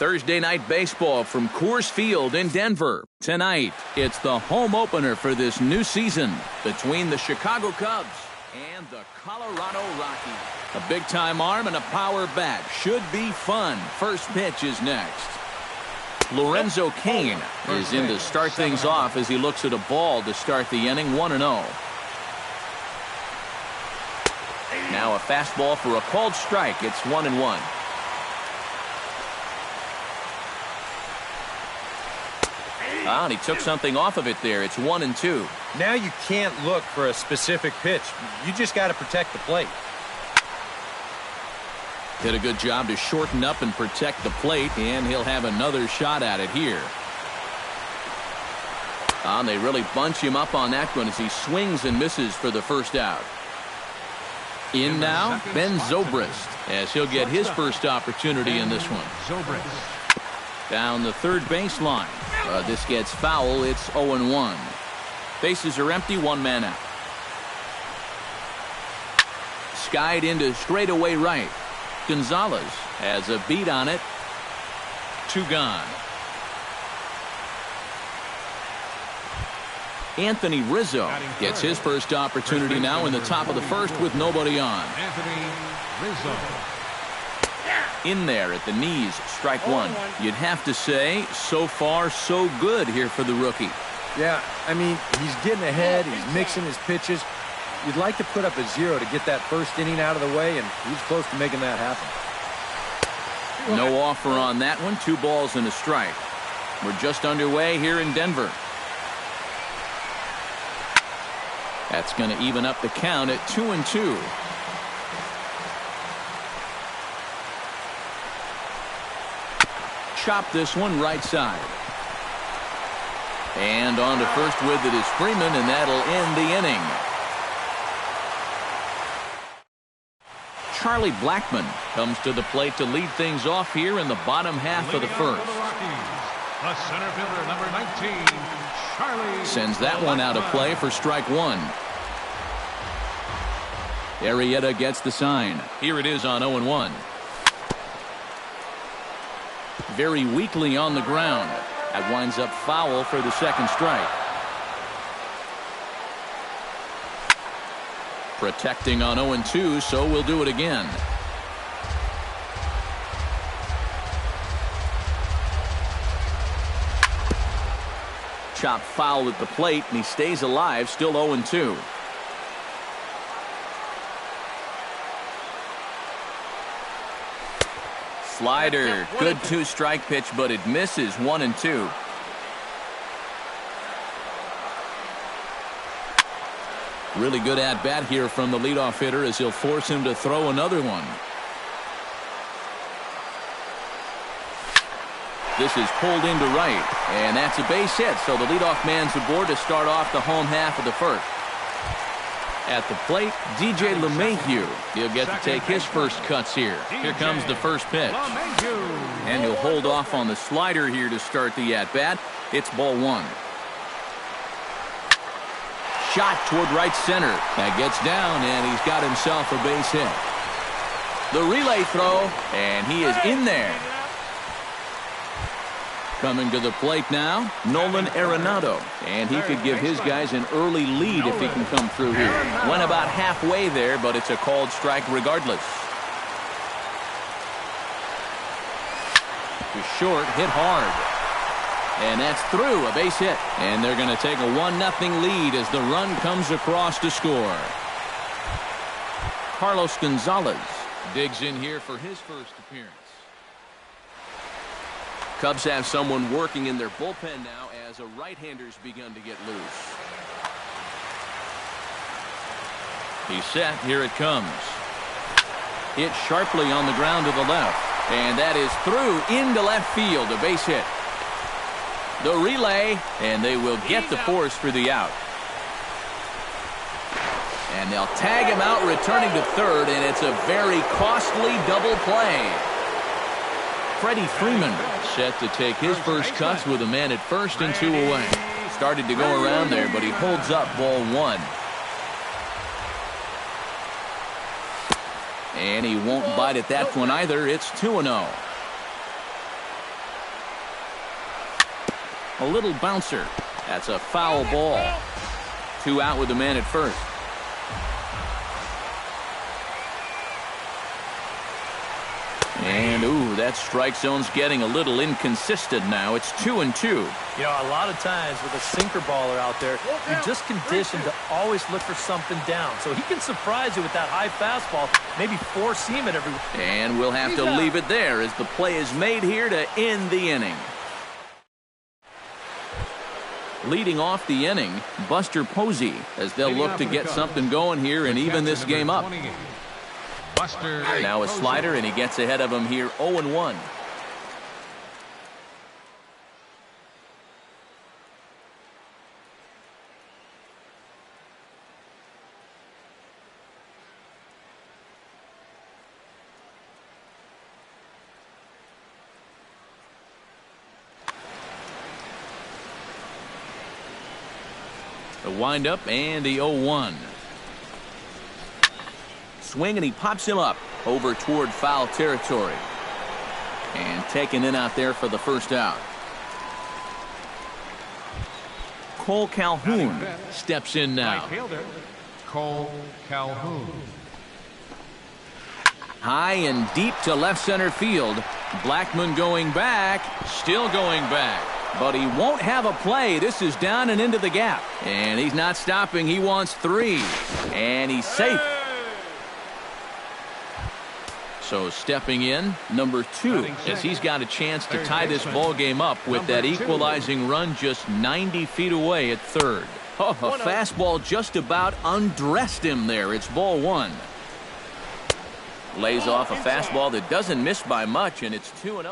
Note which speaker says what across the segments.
Speaker 1: Thursday night baseball from Coors Field in Denver. Tonight, it's the home opener for this new season between the Chicago Cubs and the Colorado Rockies. A big-time arm and a power bat should be fun. First pitch is next. Lorenzo Cain is in to start things off as he looks at a ball to start the inning, 1-0. Now a fastball for a called strike. It's 1-1. And he took something off of it there. It's 1-2.
Speaker 2: Now you can't look for a specific pitch. You just got to protect the plate.
Speaker 1: Did a good job to shorten up and protect the plate, and he'll have another shot at it here. And they really bunch him up on that one as he swings and misses for the first out. In now, Ben Zobrist, as he'll get his first opportunity in this one. Down the third baseline. This gets foul. It's 0-1. Bases are empty, one man out. Skied into straightaway right. Gonzalez has a beat on it. 2 gone. Anthony Rizzo gets his first opportunity now in the top of the first with nobody on.
Speaker 3: Anthony Rizzo.
Speaker 1: In there at the knees, strike one. You'd have to say, so far, so good here for the rookie.
Speaker 2: Yeah, I mean, he's getting ahead. He's mixing his pitches. You'd like to put up a 0 to get that first inning out of the way, and he's close to making that happen.
Speaker 1: No offer on that one. 2 balls and a strike. We're just underway here in Denver. That's going to even up the count at 2-2. Chop this one right side. And on to first with it is Freeman, and that'll end the inning. Charlie Blackmon comes to the plate to lead things off here in the bottom half of the first.
Speaker 3: The center fielder, number 19, Charlie.
Speaker 1: Sends that one out of play for strike one. Arrieta gets the sign. Here it is on 0-1. Very weakly on the ground. That winds up foul for the second strike. Protecting on 0-2, so we'll do it again. Chop foul at the plate, and he stays alive, still 0-2. Slider, good 2-strike pitch, but it misses. 1-2. Really good at bat here from the leadoff hitter as he'll force him to throw another one. This is pulled into right, and that's a base hit, so the leadoff man's aboard to start off the home half of the first. At the plate, DJ LeMahieu. He'll get to take his first cuts here. Here comes the first pitch. And he'll hold off on the slider here to start the at-bat. It's ball one. Shot toward right center. That gets down, and he's got himself a base hit. The relay throw, and he is in there. Coming to the plate now, Nolan Arenado. And he could give his guys an early lead if he can come through here. Went about halfway there, but it's a called strike regardless. To short, hit hard. And that's through, a base hit. And they're going to take a 1-0 lead as the run comes across to score. Carlos Gonzalez digs in here for his first appearance. Cubs have someone working in their bullpen now as a right-hander's begun to get loose. He's set. Here it comes. Hit sharply on the ground to the left. And that is through into left field. A base hit. The relay, and they will get the force for the out. And they'll tag him out, returning to third, and it's a very costly double play. Freddie Freeman set to take his first cuts with a man at first and 2 away. Started to go around there, but he holds up ball one. And he won't bite at that one either. It's 2-0. A little bouncer. That's a foul ball. 2 out with the man at first. And, ooh, that strike zone's getting a little inconsistent now. It's 2-2.
Speaker 4: You know, a lot of times with a sinker baller out there, you're just conditioned to always look for something down. So he can surprise you with that high fastball, maybe four-seam it every.
Speaker 1: And we'll have to leave it there as the play is made here to end the inning. Leading off the inning, Buster Posey, as they'll look to get something going here and even this game up. Now a slider, and he gets ahead of him here 0-1. The windup and the 0-1. Swing, and he pops him up over toward foul territory. And taken in out there for the first out. Cole Calhoun steps in now.
Speaker 3: Cole Calhoun.
Speaker 1: High and deep to left center field. Blackman going back, still going back. But he won't have a play. This is down and into the gap. And he's not stopping. He wants 3. And he's safe. So stepping in, number 2, as he's got a chance to tie this ball game up with that equalizing run just 90 feet away at third. Oh, a fastball just about undressed him there. It's ball 1. Lays off a fastball that doesn't miss by much, and it's 2-0.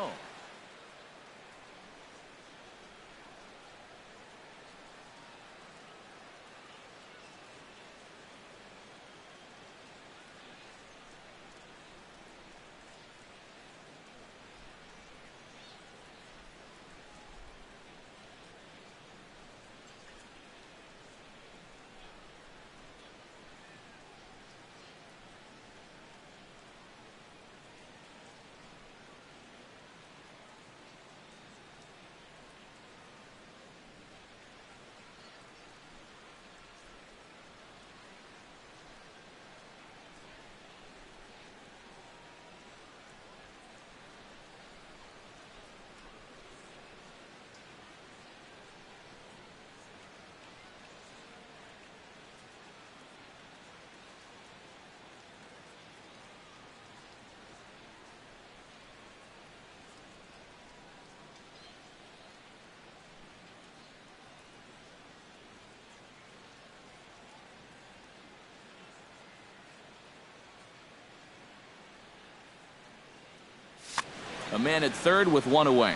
Speaker 1: A man at third with 1 away.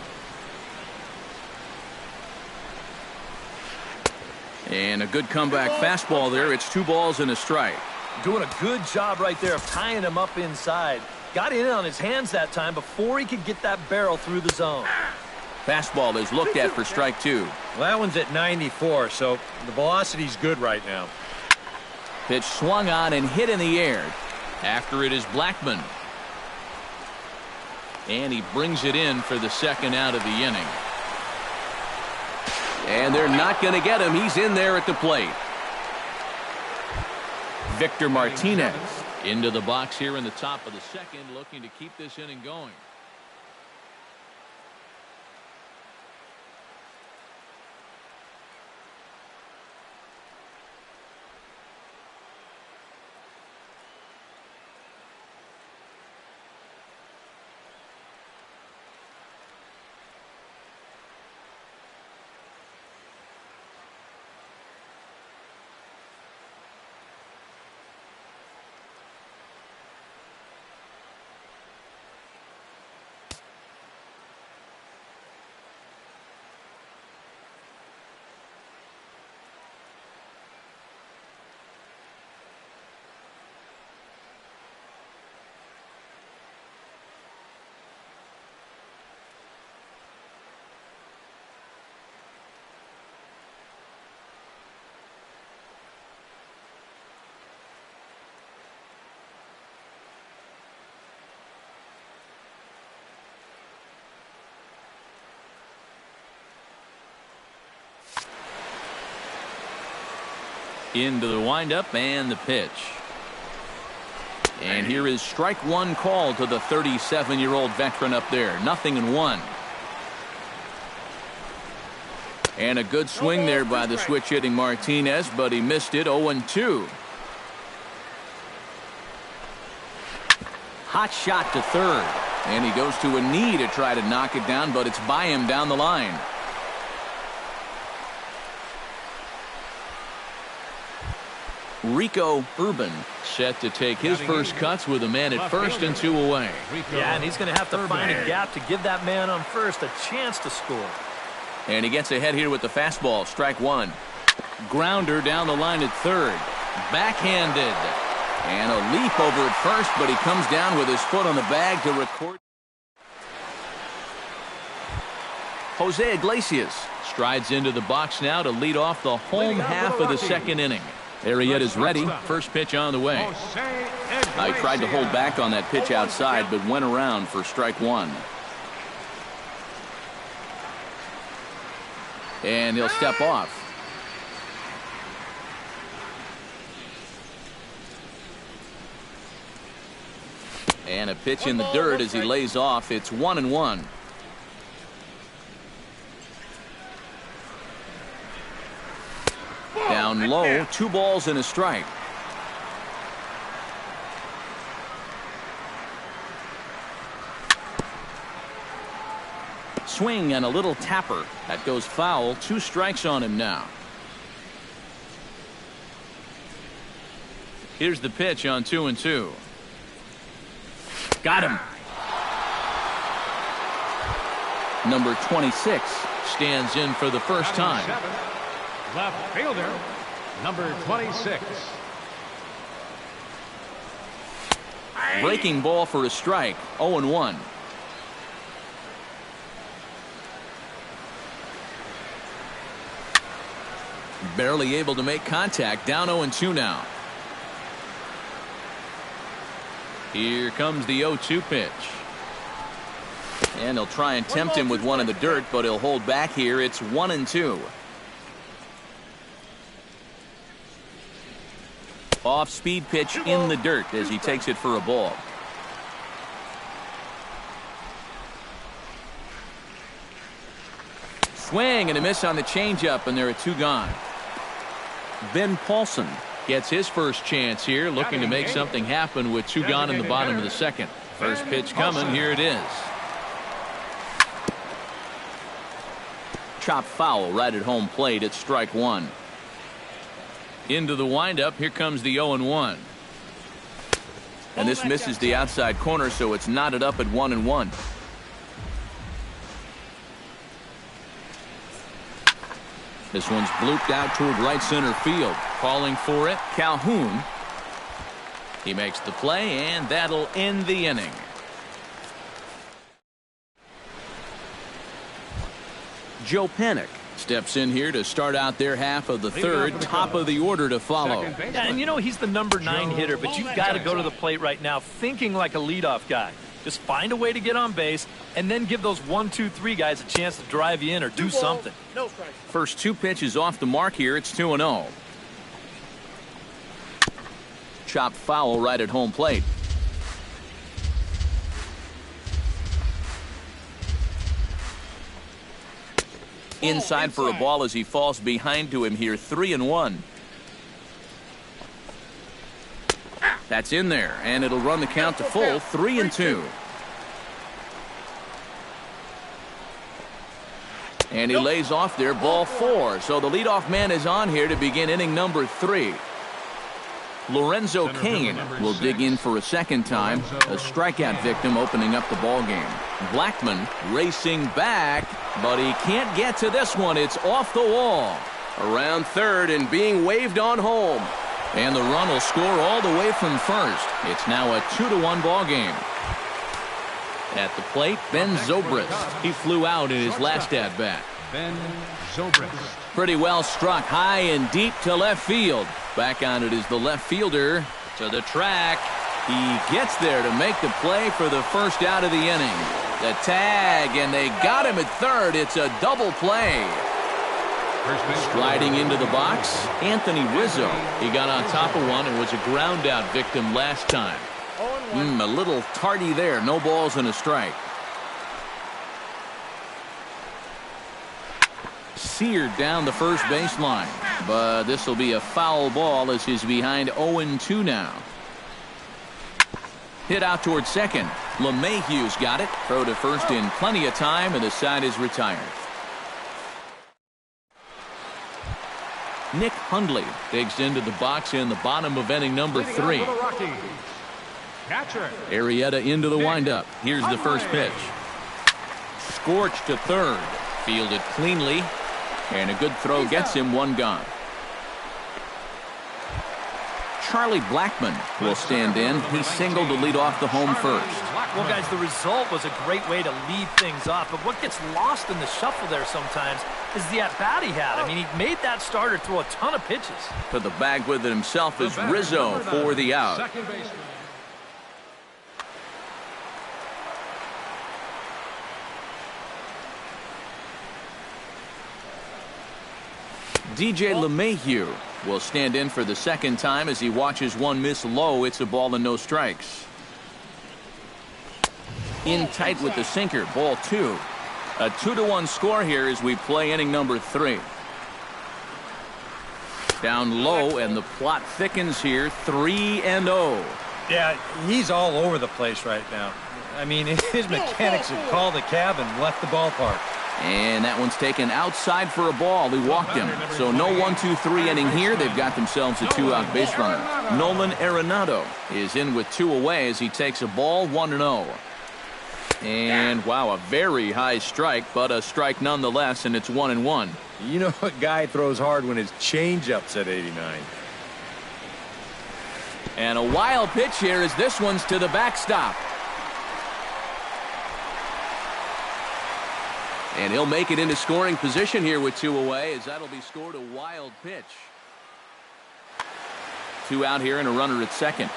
Speaker 1: And a good comeback fastball there. It's 2 balls and a strike.
Speaker 4: Doing a good job right there of tying him up inside. Got in on his hands that time before he could get that barrel through the zone.
Speaker 1: Fastball is looked at for strike 2.
Speaker 2: Well, that one's at 94, so the velocity's good right now.
Speaker 1: Pitch swung on and hit in the air. After it is Blackman. And he brings it in for the second out of the inning. And they're not going to get him. He's in there at the plate. Victor Martinez into the box here in the top of the second, looking to keep this inning going. Into the windup and the pitch. And here is strike one call to the 37-year-old veteran up there. 0-1. And a good swing there by the switch hitting Martinez, but he missed it. 0-2. Hot shot to third. And he goes to a knee to try to knock it down, but it's by him down the line. Rico Urban set to take his first cuts with a man at first and 2 away.
Speaker 4: Yeah, and he's going to have to find a gap to give that man on first a chance to score.
Speaker 1: And he gets ahead here with the fastball. Strike one. Grounder down the line at third. Backhanded. And a leap over at first, but he comes down with his foot on the bag to record. Jose Iglesias strides into the box now to lead off the home half of the second inning. Arrieta is ready. First pitch on the way. He tried to hold back on that pitch outside, but went around for strike one. And he'll step off. And a pitch in the dirt as he lays off. It's 1-1. Down low, 2 balls and a strike. Swing and a little tapper. That goes foul. 2 strikes on him now. Here's the pitch on 2-2. Got him. Number 26 stands in for the first time.
Speaker 3: Left fielder, number 26.
Speaker 1: Breaking ball for a strike. 0-1. Barely able to make contact. Down 0-2 now. Here comes the 0-2 pitch. And he'll try and tempt him with one in the dirt, but he'll hold back here. It's 1-2. Off-speed pitch in the dirt as he takes it for a ball. Swing and a miss on the changeup, and there are 2 gone. Ben Paulson gets his first chance here, looking to make something happen with 2 gone in the bottom of the second. First pitch coming. Here it is. Chop foul right at home plate. It's strike one. Into the windup. Here comes the 0-1. And this misses the outside corner, so it's knotted up at 1-1. This one's blooped out toward right center field. Calling for it, Calhoun. He makes the play, and that'll end the inning. Joe Panik steps in here to start out their half of the third. Top of the order to follow.
Speaker 4: Yeah, and you know he's the number 9 hitter, but you've got to go to the plate right now thinking like a leadoff guy. Just find a way to get on base and then give those 1, 2, 3 guys a chance to drive you in or do something.
Speaker 1: First 2 pitches off the mark here. It's 2-0. Chopped foul right at home plate. Inside for a ball as he falls behind to him here. 3-1. That's in there, and it'll run the count to full. 3-2. And he lays off there. Ball 4. So the leadoff man is on here to begin inning number 3. Lorenzo Cain will dig in for a second time. A strikeout victim opening up the ball game. Blackman racing back, but he can't get to this one. It's off the wall. Around third and being waved on home. And the run will score all the way from first. It's now a 2-1 ball game. At the plate, Ben Zobrist. He flew out in his last at-bat.
Speaker 3: Ben Zobrist.
Speaker 1: Pretty well struck high and deep to left field. Back on it is the left fielder to the track. He gets there to make the play for the first out of the inning. The tag, and they got him at third. It's a double play. Striding into the box, Anthony Rizzo. He got on top of one and was a ground out victim last time. A little tardy there. No balls and a strike. Seared down the first baseline, but this will be a foul ball as he's behind 0-2 now. Hit out towards second. LeMahieu's got it. Throw to first in plenty of time, and the side is retired. Nick Hundley digs into the box in the bottom of inning number 3. Arrieta into the windup. Here's the first pitch. Scorched to third. Fielded cleanly. And a good throw gets him one gone. Charlie Blackmon will stand in. He singled to lead off the home first.
Speaker 4: Well, guys, the result was a great way to lead things off, but what gets lost in the shuffle there sometimes is the at-bat he had. I mean, he made that starter throw a ton of pitches.
Speaker 1: To the bag with it himself is Rizzo for the out. DJ LeMahieu will stand in for the second time as he watches one miss low. It's a ball and no strikes. In tight with the sinker, ball 2. A 2-1 score here as we play inning number 3. Down low, and the plot thickens here. 3-0.
Speaker 2: Yeah, he's all over the place right now. I mean, his mechanics have called the cab and left the ballpark.
Speaker 1: And that one's taken outside for a ball. He walked him. So no 1-2-3 inning here. They've got themselves a 2-out base runner. Nolan Arenado is in with 2 away as he takes a ball, 1-0. And wow, a very high strike, but a strike nonetheless, and it's 1-1.
Speaker 2: You know a guy throws hard when his changeup's at 89.
Speaker 1: And a wild pitch here as this one's to the backstop. And he'll make it into scoring position here with 2 away as that'll be scored a wild pitch. 2 out here and a runner at second.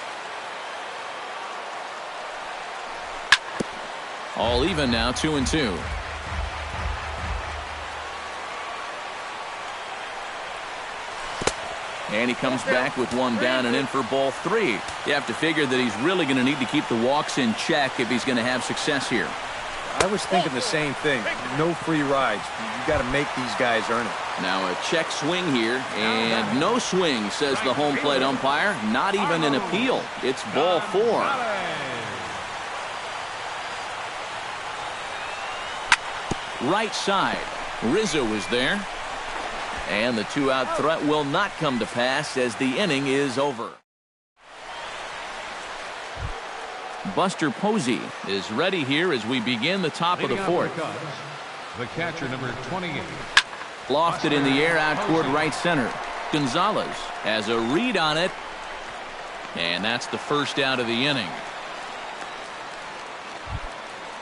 Speaker 1: All even now, 2-2. And he comes back with one down and in for ball 3. You have to figure that he's really going to need to keep the walks in check if he's going to have success here.
Speaker 2: I was thinking the same thing. No free rides. You got to make these guys earn it.
Speaker 1: Now a check swing here, and no swing, says the home plate umpire. Not even an appeal. It's ball 4. Right side. Rizzo is there. And the 2-out threat will not come to pass as the inning is over. Buster Posey is ready here as we begin the top of the 4th.
Speaker 3: The catcher, number 28.
Speaker 1: Lofted in the air out toward right center. Gonzalez has a read on it. And that's the first out of the inning.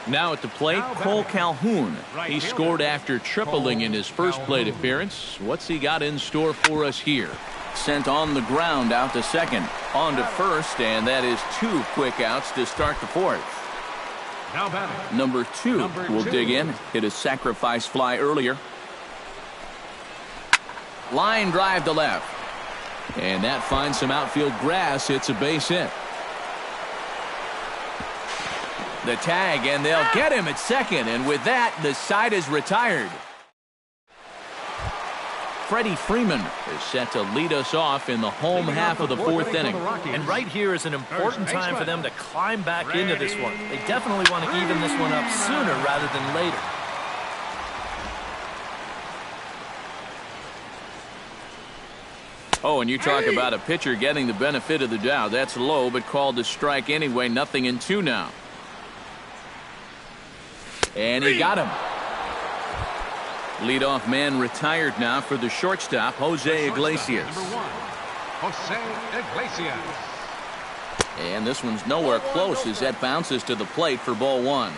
Speaker 1: Now at the plate, Cole Calhoun. He scored after tripling in his first plate appearance. What's he got in store for us here? Sent on the ground out to second, on to first, and that is 2 quick outs to start the 4th.
Speaker 3: Now batting.
Speaker 1: Number 2 will dig in, hit a sacrifice fly earlier. Line drive to left, and that finds some outfield grass. It's a base hit. The tag, and they'll get him at second, and with that, the side is retired. Freddie Freeman is set to lead us off in the home half of the 4th inning.
Speaker 4: And right here is an important time for them to climb back into this one. They definitely want to even this one up sooner rather than later.
Speaker 1: Oh, and you talk about a pitcher getting the benefit of the doubt. That's low, but called a strike anyway. 0-2 now. And he got him. Leadoff man retired now for the shortstop, Jose Iglesias.
Speaker 3: Number 1, Jose Iglesias.
Speaker 1: And this one's nowhere close as that bounces to the plate for ball 1.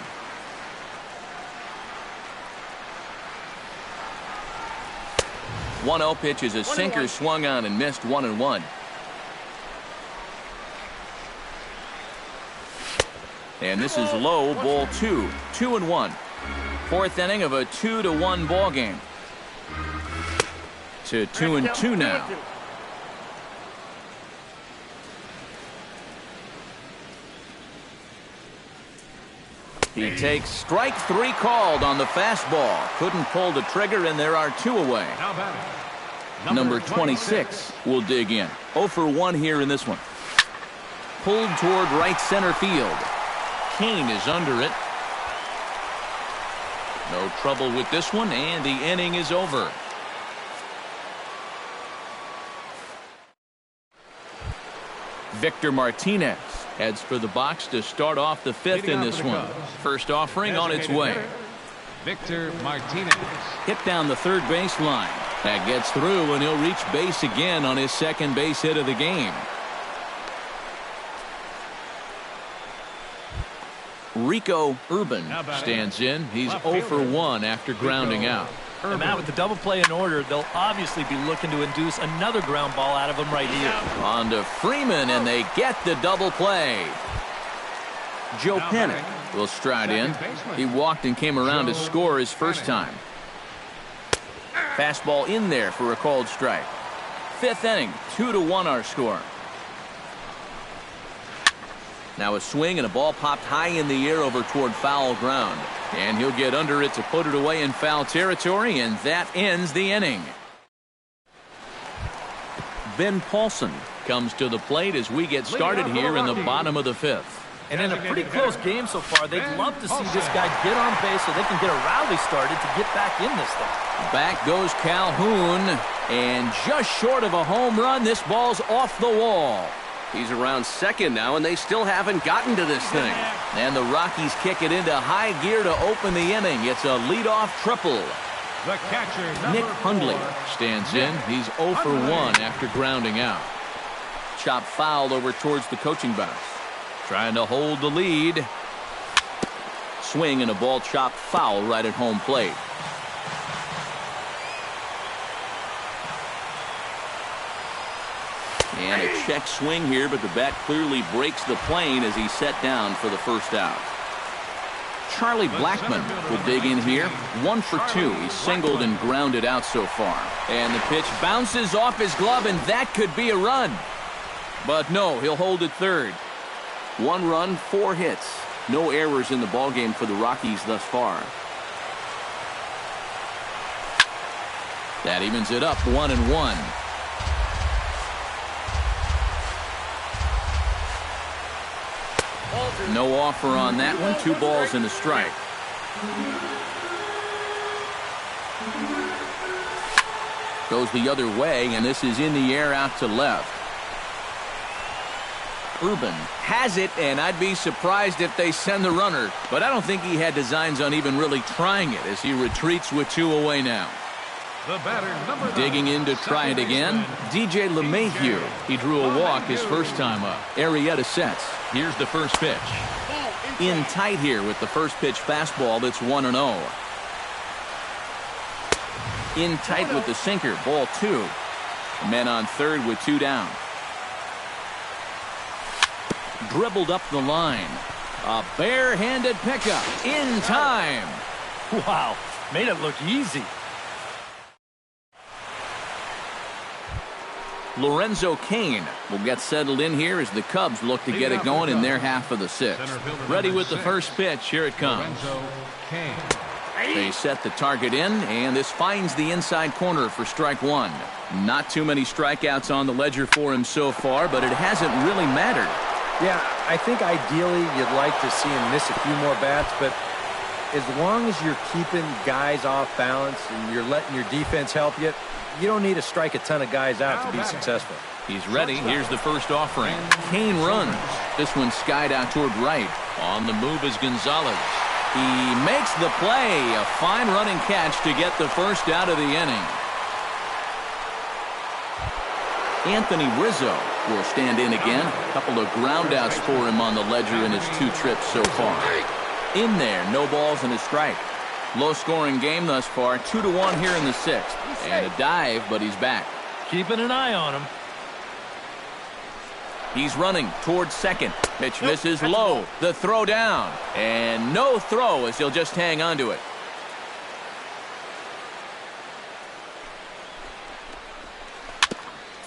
Speaker 1: One 0 pitch is a sinker swung on and missed, 1-1. And this is low, ball 2, 2-1. 4th inning of a 2-1 ball game. to 2-2 now. He takes strike 3 called on the fastball. Couldn't pull the trigger, and there are 2 away.
Speaker 3: Now batting,
Speaker 1: Number 26 will dig in. 0 for 1 here in this one. Pulled toward right center field. Kane is under it. No trouble with this one, and the inning is over. Victor Martinez heads for the box to start off the 5th in this one. First offering on its way.
Speaker 3: Victor Martinez.
Speaker 1: Hit down the third baseline. That gets through, and he'll reach base again on his second base hit of the game. Rico Urban stands in. He's 0 for 1 after grounding out.
Speaker 4: And Matt, with the double play in order, they'll obviously be looking to induce another ground ball out of him right here.
Speaker 1: On to Freeman, and they get the double play. Joe Panic will stride in. He walked and came around to score his first time. Fastball in there for a called strike. 5th inning, 2-1 our score. Now a swing and a ball popped high in the air over toward foul ground. And he'll get under it to put it away in foul territory, and that ends the inning. Ben Paulson comes to the plate as we get started here in the bottom of the 5th.
Speaker 4: And in a pretty close game so far, they'd love to see this guy get on base so they can get a rally started to get back in this thing.
Speaker 1: Back goes Calhoun, and just short of a home run, this ball's off the wall. He's around second now, and they still haven't gotten to this thing. And the Rockies kick it into high gear to open the inning. It's a leadoff triple.
Speaker 3: The catcher,
Speaker 1: Nick Hundley stands in. He's 0 for 1 after grounding out. Chop foul over towards the coaching box. Trying to hold the lead. Swing and a ball chopped foul right at home plate. And a check swing here, but the bat clearly breaks the plane as he's set down for the first out. Charlie Blackmon will dig in here. 1 for 2. He's singled and grounded out so far. And the pitch bounces off his glove, and that could be a run. But no, he'll hold it third. 1 run, 4 hits. No errors in the ballgame for the Rockies thus far. That evens it up, 1-1. No offer on that one. 2 balls and a strike. Goes the other way, and this is in the air out to left. Urban has it, and I'd be surprised if they send the runner, but I don't think he had designs on even really trying it as he retreats with 2 away now.
Speaker 3: The batter, number 9,
Speaker 1: digging in to try it again. DJ LeMahieu. He drew a walk his first time up. Arrieta sets. Here's the first pitch. In tight here with the first pitch fastball that's 1-0. In tight with the sinker. Ball 2. Men on third with 2 down. Dribbled up the line. A barehanded pickup. In time.
Speaker 4: Wow. Made it look easy.
Speaker 1: Lorenzo Cain will get settled in here as the Cubs look to get it going in their half of the 6th. Ready with the first pitch. Here it comes. They set the target in, and this finds the inside corner for strike 1. Not too many strikeouts on the ledger for him so far, but it hasn't really mattered.
Speaker 2: Yeah, I think ideally you'd like to see him miss a few more bats, but as long as you're keeping guys off balance and you're letting your defense help you, you don't need to strike a ton of guys out to be successful.
Speaker 1: He's ready. Here's the first offering. Cain runs. This one skied out toward right. On the move is Gonzalez. He makes the play. A fine running catch to get the first out of the inning. Anthony Rizzo will stand in again. A couple of groundouts for him on the ledger in his 2 trips so far. In there, no balls and a strike. Low-scoring game thus far, 2-1 here in the 6th. And a dive, but he's back.
Speaker 4: Keeping an eye on him.
Speaker 1: He's running towards second. Pitch misses low. The throw down. And no throw as he'll just hang on to it.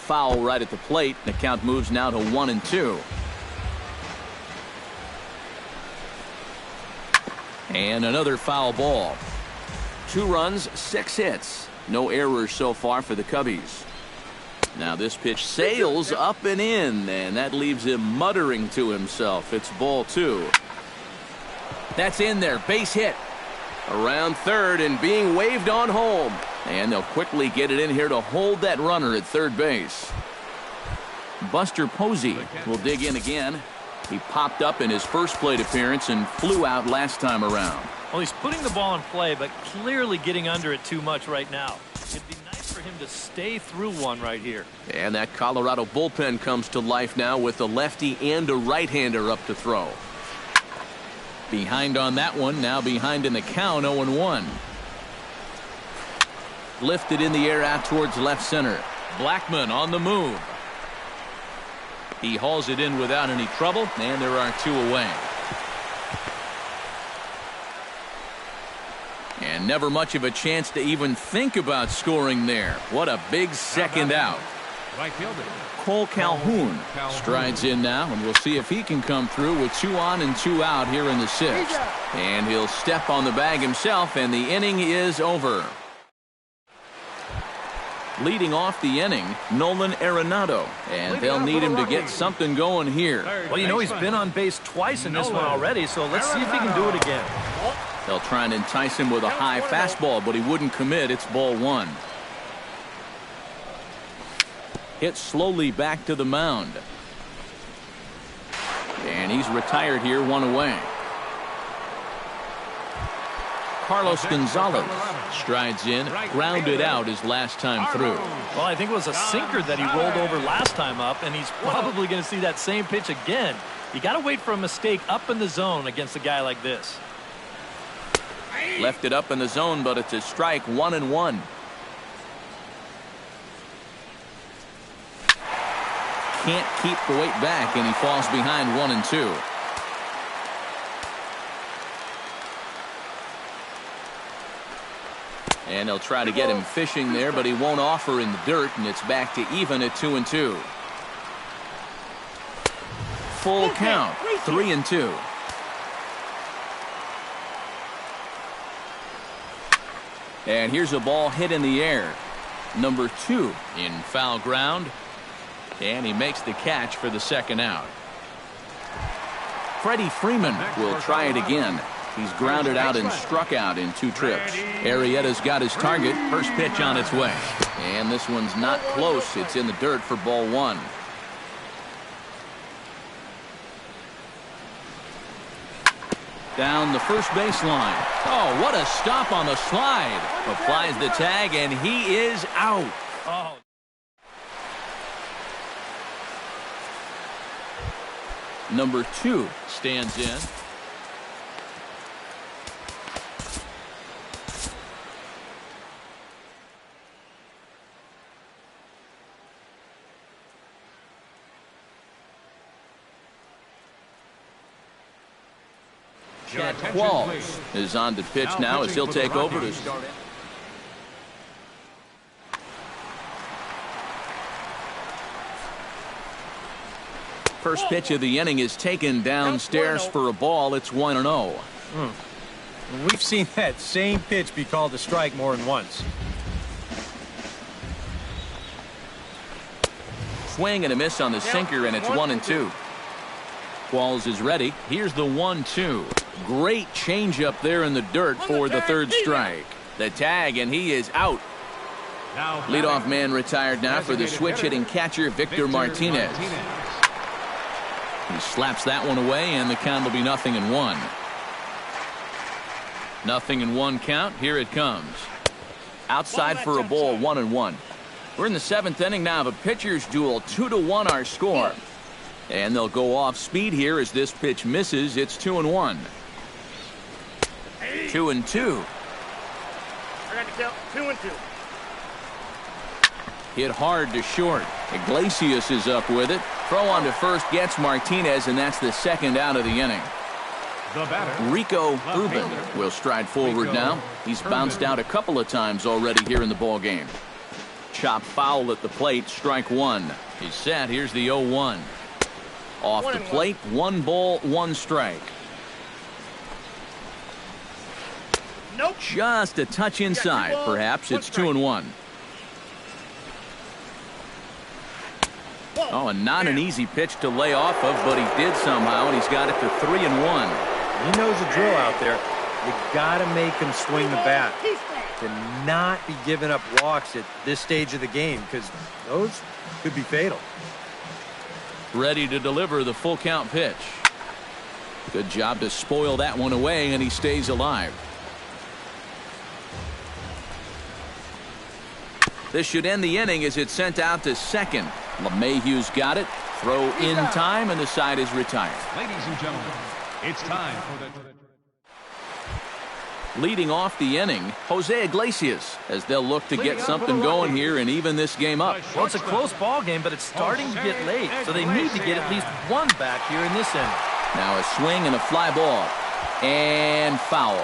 Speaker 1: foul right at the plate. The count moves now to 1-2. And another foul ball. 2 runs, 6 hits. No errors so far for the Cubbies. Now this pitch sails up and in, and that leaves him muttering to himself. It's ball 2. That's in there, base hit. Around third and being waved on home. And they'll quickly get it in here to hold that runner at third base. Buster Posey will dig in again. He popped up in his first plate appearance and flew out last time around.
Speaker 4: Well, he's putting the ball in play, but clearly getting under it too much right now. It'd be nice for him to stay through one right here.
Speaker 1: And that Colorado bullpen comes to life now with a lefty and a right-hander up to throw. Behind on that one, now behind in the count, 0-1. Lifted in the air out towards left center. Blackmon on the move. He hauls it in without any trouble, and there are 2 away. And never much of a chance to even think about scoring there. What a big second out.
Speaker 3: Right fielder.
Speaker 1: Cole Calhoun strides in now, and we'll see if he can come through with 2 on and 2 out here in the 6th. And he'll step on the bag himself, and the inning is over. Leading off the inning, Nolan Arenado, and they'll need him to get something going here.
Speaker 4: Well, you know, he's been on base twice in this one already, so let's see if he can do it again.
Speaker 1: They'll try and entice him with a high fastball, but he wouldn't commit. It's ball 1. Hit slowly back to the mound. And he's retired here, 1 away. Carlos Gonzalez strides in, grounded out his last time through.
Speaker 4: Well, I think it was a sinker that he rolled over last time up, and he's probably going to see that same pitch again. You got to wait for a mistake up in the zone against a guy like this.
Speaker 1: Left it up in the zone, but it's a strike, 1-1. Can't keep the weight back, and he falls behind 1-2. And they'll try to get him fishing there, but he won't offer in the dirt, and it's back to even at 2-2. Full count, 3-2. And here's a ball hit in the air. Number 2 in foul ground. And he makes the catch for the second out. Freddie Freeman will try it again. He's grounded out and struck out in 2 trips. Arrieta's got his target. First pitch on its way. And this one's not close. It's in the dirt for ball 1. Down the first baseline. Oh, what a stop on the slide. Applies the tag, and he is out.
Speaker 4: Oh.
Speaker 1: Number 2 stands in. Chad Qualls is on to pitch now as he'll take over to start it. First pitch of the inning is taken downstairs for a ball. It's 1-0.
Speaker 2: We've seen that same pitch be called a strike more than once.
Speaker 1: Swing and a miss on the sinker, and it's 1-2. Qualls is ready. Here's the 1-2. Great changeup there in the dirt for the third strike. The tag, and he is out. Leadoff man retired now for the switch-hitting catcher, Victor Martinez. He slaps that one away, and the count will be 0-1. 0-1 count. Here it comes. Outside for a ball, 1-1. We're in the 7th inning now of a pitcher's duel. 2-1 our score. And they'll go off speed here as this pitch misses. It's 2-1. 2-2.
Speaker 5: I got to count 2-2.
Speaker 1: Hit hard to short. Iglesias is up with it. Throw on to first gets Martinez, and that's the second out of the inning.
Speaker 3: The batter,
Speaker 1: Rico Urban will stride forward now. He's bounced out a couple of times already here in the ball game. chop foul at the plate, strike one. He's set. Here's the 0-1. Off the plate, 1 ball, 1 strike.
Speaker 5: Nope.
Speaker 1: Just a touch inside. Perhaps it's 2-1. Oh, and not an easy pitch to lay off of, but he did somehow, and he's got it to 3-1.
Speaker 2: He knows the drill out there. You got to make him swing the bat. To not be giving up walks at this stage of the game, because those could be fatal.
Speaker 1: Ready to deliver the full count pitch. Good job to spoil that one away, and he stays alive. This should end the inning as it's sent out to second. LeMahieu's got it. Throw in time, and the side is retired.
Speaker 3: Ladies and gentlemen, it's time for the...
Speaker 1: Leading off the inning, Jose Iglesias, as they'll look to get something going here and even this game up.
Speaker 4: Well, it's a close ball game, but it's starting to get late, so they need to get at least one back here in this inning.
Speaker 1: Now a swing and a fly ball. And foul.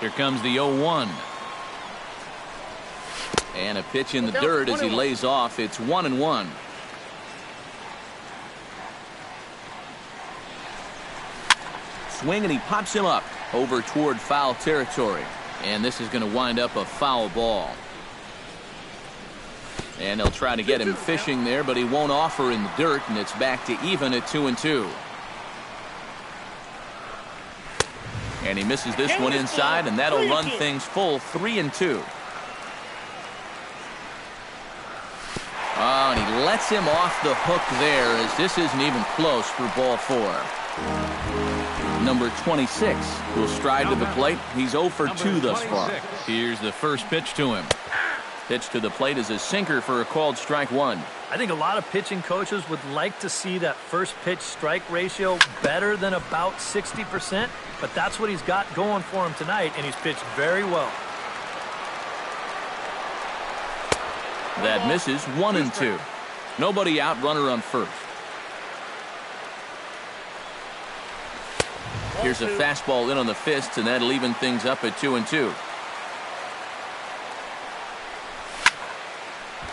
Speaker 1: Here comes the 0-1. And a pitch in the dirt as he lays off. It's 1-1. Swing, and he pops him up over toward foul territory. And this is going to wind up a foul ball. And they'll try to get him fishing there, but he won't offer in the dirt, and it's back to even at 2-2. And he misses this one inside, and that'll run things full 3-2. Oh, and he lets him off the hook there, as this isn't even close for ball 4. Number 26 will stride to the plate. He's 0 for 2 thus far. Here's the first pitch to him. Pitch to the plate is a sinker for a called strike 1.
Speaker 4: I think a lot of pitching coaches would like to see that first pitch strike ratio better than about 60%, but that's what he's got going for him tonight, and he's pitched very well.
Speaker 1: That misses 1-2. Nobody out, runner on first. Here's a fastball in on the fist, and that'll even things up at 2-2.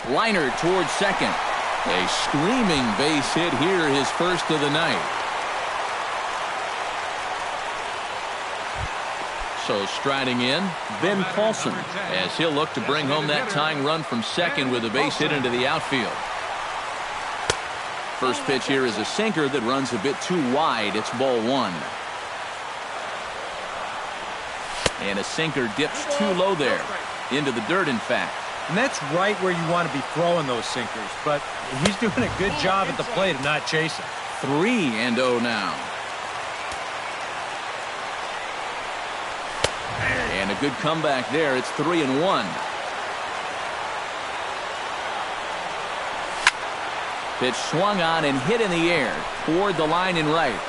Speaker 1: Liner towards second. A screaming base hit here, his first of the night. So striding in, Ben Paulson, as he'll look to bring home that tying run from second with a base hit into the outfield. First pitch here is a sinker that runs a bit too wide. It's ball 1. And a sinker dips too low there. Into the dirt, in fact.
Speaker 2: And that's right where you want to be throwing those sinkers. But he's doing a good job at the plate of not chasing.
Speaker 1: 3-0 now. And a good comeback there. It's 3-1. Pitch swung on and hit in the air toward the line and right.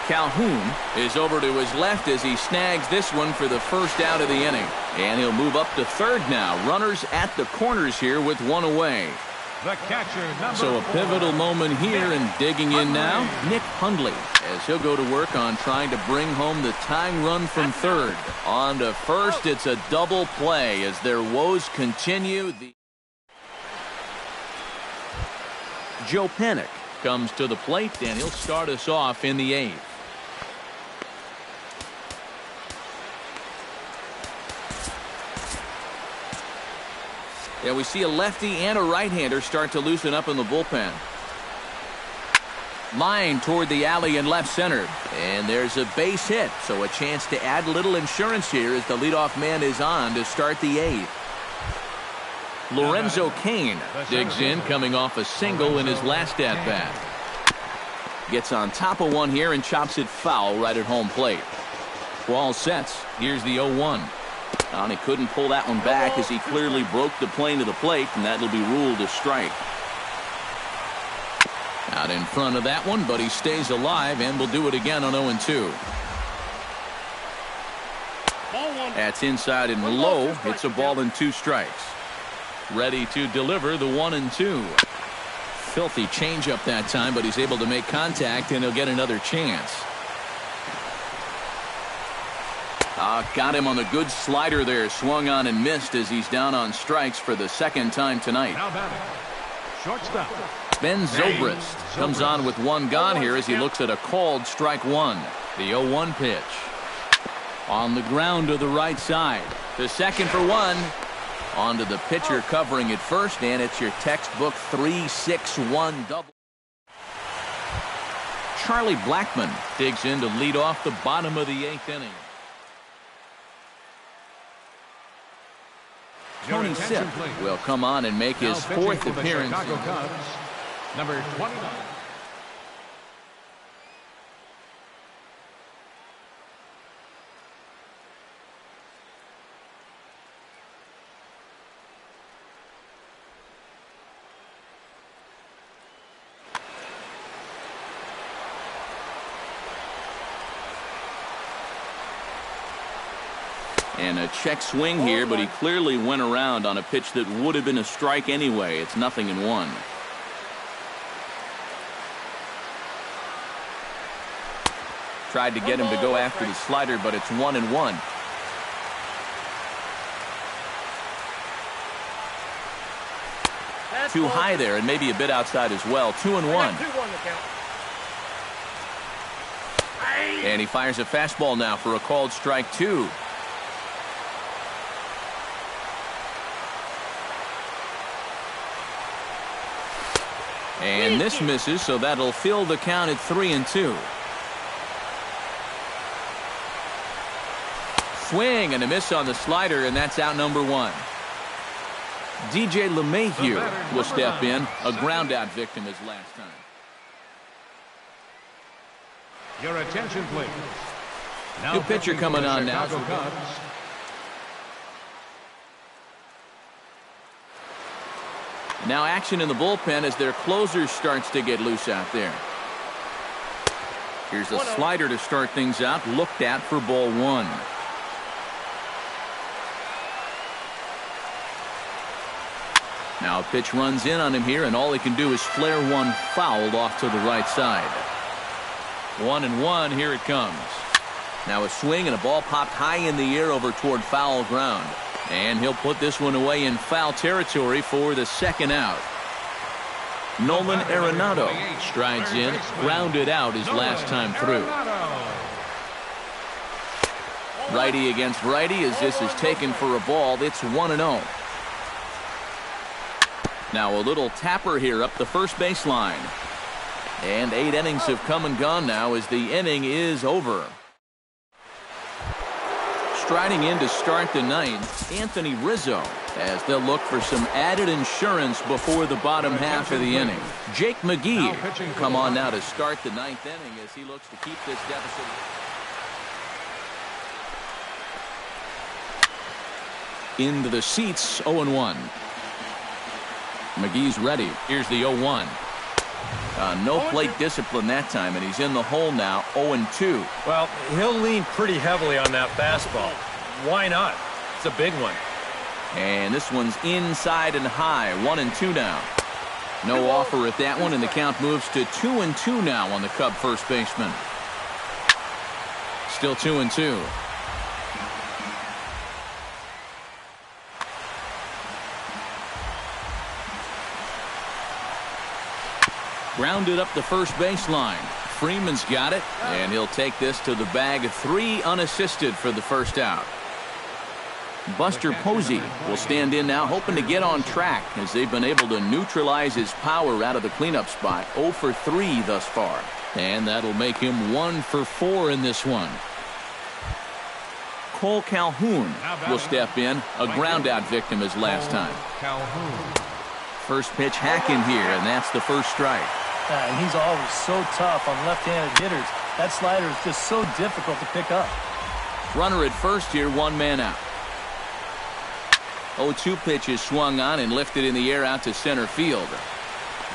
Speaker 1: Calhoun is over to his left as he snags this one for the first out of the inning. And he'll move up to third now. Runners at the corners here with one away.
Speaker 3: The catcher,
Speaker 1: so a pivotal moment here, and digging in now, Nick Hundley, as he'll go to work on trying to bring home the tying run from third. On to first, it's a double play as their woes continue. Joe Panik comes to the plate, and he'll start us off in the 8th. Yeah, we see a lefty and a right-hander start to loosen up in the bullpen. Line toward the alley in left center. And there's a base hit, so a chance to add a little insurance here as the leadoff man is on to start the 8th. Lorenzo Cain digs in, coming off a single in his last at-bat. Gets on top of one here and chops it foul right at home plate. Ball sets. Here's the 0-1. And he couldn't pull that one back as he clearly broke the plane to the plate, and that'll be ruled a strike. Out in front of that one, but he stays alive and will do it again on 0-2. That's inside and low. It's a ball and 2 strikes. Ready to deliver the 1-2. Filthy changeup that time, but he's able to make contact, and he'll get another chance. Got him on the good slider there. Swung on and missed as he's down on strikes for the second time tonight.
Speaker 3: Now batting, shortstop.
Speaker 1: Ben Zobrist comes on with one gone here as he looks at a called strike one. The 0-1 pitch. On the ground to the right side. The second for one. On to the pitcher covering it first, and it's your textbook 3-6-1 double. Charlie Blackmon digs in to lead off the bottom of the 8th inning. Tony Sipp will come on and make his 4th appearance.
Speaker 3: Chicago Cubs, number 29.
Speaker 1: And a check swing here, but he clearly went around on a pitch that would have been a strike anyway. It's 0-1. Tried to get him to go after the slider, but it's 1-1. Too high there and maybe a bit outside as well. 2-1. And he fires a fastball now for a called strike 2. And this misses, so that'll fill the count at 3-2. Swing and a miss on the slider, and that's out number 1. DJ LeMahieu will step in, a ground out victim his last time.
Speaker 3: Your attention, please.
Speaker 1: New pitcher coming on now.
Speaker 3: Cubs.
Speaker 1: Now action in the bullpen as their closer starts to get loose out there. Here's a slider to start things out, looked at for ball 1. Now a pitch runs in on him here, and all he can do is flare one fouled off to the right side. 1-1, here it comes. Now a swing and a ball popped high in the air over toward foul ground. And he'll put this one away in foul territory for the second out. Nolan Arenado strides in, grounded out his last time through. Righty against righty as this is taken for a ball. It's 1-0. Now a little tapper here up the first baseline. And 8 innings have come and gone now as the inning is over. Striding in to start the 9th, Anthony Rizzo, as they'll look for some added insurance before the bottom half of the inning. Jake McGee come on now to start the 9th inning as he looks to keep this deficit. Into the seats, 0-1. McGee's ready. Here's the 0-1. No plate discipline that time, and he's in the hole now, 0-2.
Speaker 2: Well, he'll lean pretty heavily on that fastball. Why not? It's a big one.
Speaker 1: And this one's inside and high, 1-2 now. No offer at that one, and the count moves to 2-2 now on the Cub first baseman. Still 2-2. Grounded up the first baseline. Freeman's got it, and he'll take this to the bag. 3 unassisted for the first out. Buster Posey will stand in now, hoping to get on track as they've been able to neutralize his power out of the cleanup spot. 0 for 3 thus far. And that'll make him 1 for 4 in this one. Cole Calhoun will step in, a ground out victim his last time. First pitch hacking here, and that's the first strike.
Speaker 4: And he's always so tough on left-handed hitters. That slider is just so difficult to pick up.
Speaker 1: Runner at first here, 1 man out. 0-2 pitch is swung on and lifted in the air out to center field.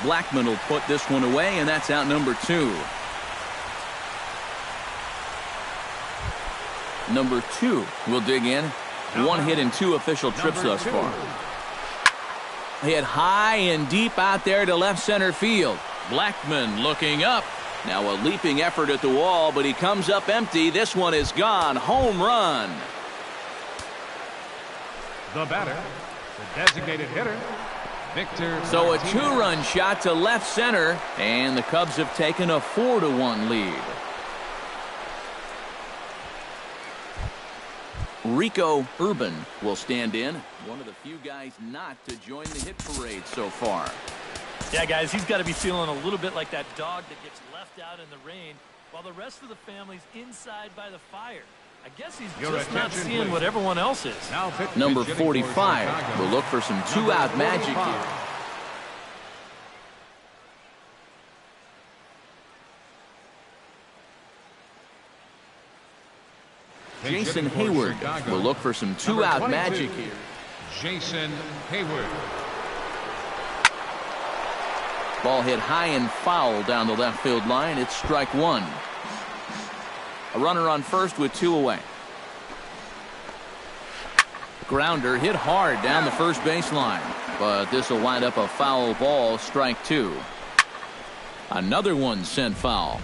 Speaker 1: Blackmon will put this one away, and that's out number 2. Number 2 will dig in. 1 hit and 2 official trips thus far. Hit high and deep out there to left center field. Blackmon looking up, Now a leaping effort at the wall, but he comes up empty. This one is gone. Home run.
Speaker 3: The batter, the designated hitter, Victor.
Speaker 1: So a
Speaker 3: Martinez.
Speaker 1: two-run shot to left center, and the Cubs have taken a 4-1 lead. Rico Urban will stand in, one of the few guys not to join the hit parade so far.
Speaker 4: Yeah, guys, he's got to be feeling a little bit like that dog that gets left out in the rain while the rest of the family's inside by the fire. I guess he's just not seeing what everyone else is.
Speaker 1: Number 45 will look for some two-out magic here. Jason Hayward will look for some two-out magic here.
Speaker 3: Jason Hayward.
Speaker 1: Ball hit high and foul down the left field line. It's strike one. A runner on first with two away. Grounder hit hard down the first baseline, but this will wind up a foul ball, strike two. Another one sent foul.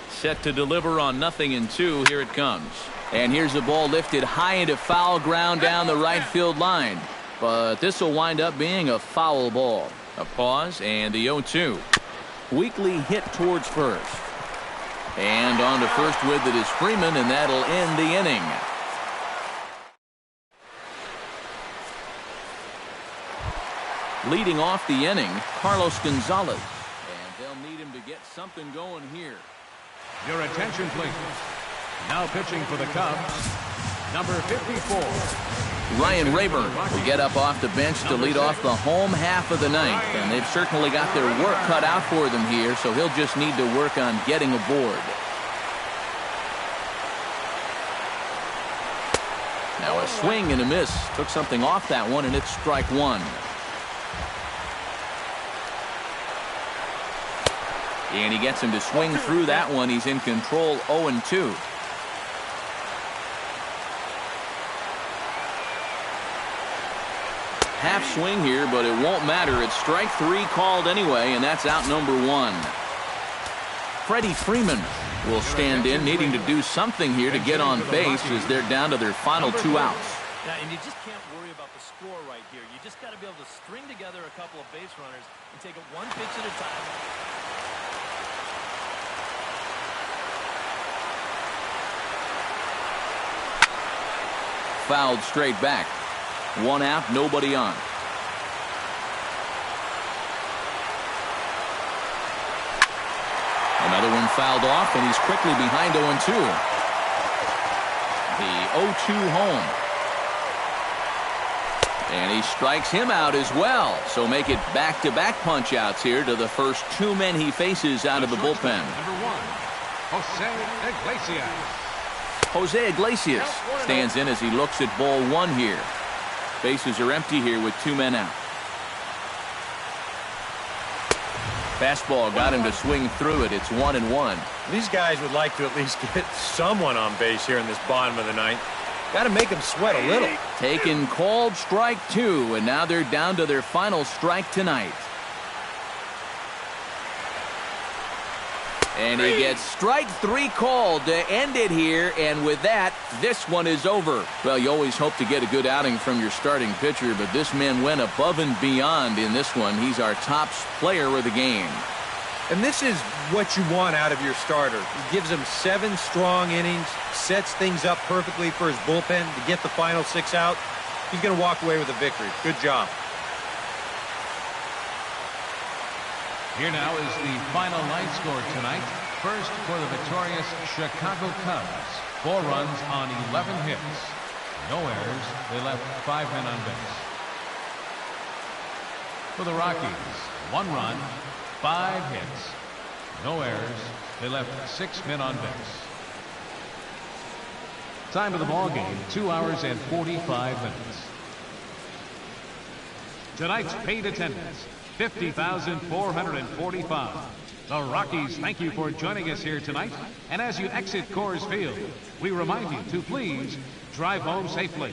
Speaker 1: Set to deliver on 0-2. Here it comes. And here's the ball lifted high into foul ground down the right field line. But this will wind up being a foul ball. A pause and the 0-2. Weakly hit towards first. And on to first with it is Freeman, and that'll end the inning. Leading off the inning, Carlos Gonzalez. And they'll need him to get something going here.
Speaker 3: Your attention, please. Now pitching for the Cubs, number 54.
Speaker 1: Ryan Rayburn will get up off the bench to lead off the home half of the ninth. And they've certainly got their work cut out for them here, so he'll just need to work on getting aboard. Now a swing and a miss. Took something off that one, and it's strike one. And he gets him to swing through that one. He's in control, 0-2. Half swing here, but it won't matter. It's strike three called anyway, and that's out number one. Freddie Freeman will stand in, needing to do something here to get on base as they're down to their final two outs.
Speaker 4: Yeah, and you just can't worry about the score right here. You just got to be able to string together a couple of base runners and take it one pitch at a time.
Speaker 1: Fouled straight back. One out, nobody on. Another one fouled off, and he's quickly behind 0-2. The 0-2 home. And he strikes him out as well. So make it back-to-back punch-outs here to the first two men he faces out of the bullpen.
Speaker 3: Number 1, Jose Iglesias.
Speaker 1: Jose Iglesias stands in as he looks at ball one here. Bases are empty here with two men out. Fastball got him to swing through it. It's 1-1.
Speaker 2: These guys would like to at least get someone on base here in this bottom of the ninth. Got to make them sweat a little.
Speaker 1: Taken called strike two, and now they're down to their final strike tonight. And he gets strike three called to end it here, and with that, this one is over. Well, you always hope to get a good outing from your starting pitcher, but this man went above and beyond in this one. He's our top player of the game.
Speaker 2: And this is what you want out of your starter. He gives him 7 strong innings, sets things up perfectly for his bullpen to get the final 6 out. He's going to walk away with a victory. Good job.
Speaker 3: Here now is the final line score tonight. First for the victorious Chicago Cubs. 4 runs on 11 hits. No errors. They left 5 men on base. For the Rockies, 1 run, 5 hits. No errors. They left 6 men on base. Time of the ball game, 2 hours and 45 minutes. Tonight's paid attendance, 50,445. The Rockies thank you for joining us here tonight. And as you exit Coors Field, we remind you to please drive home safely.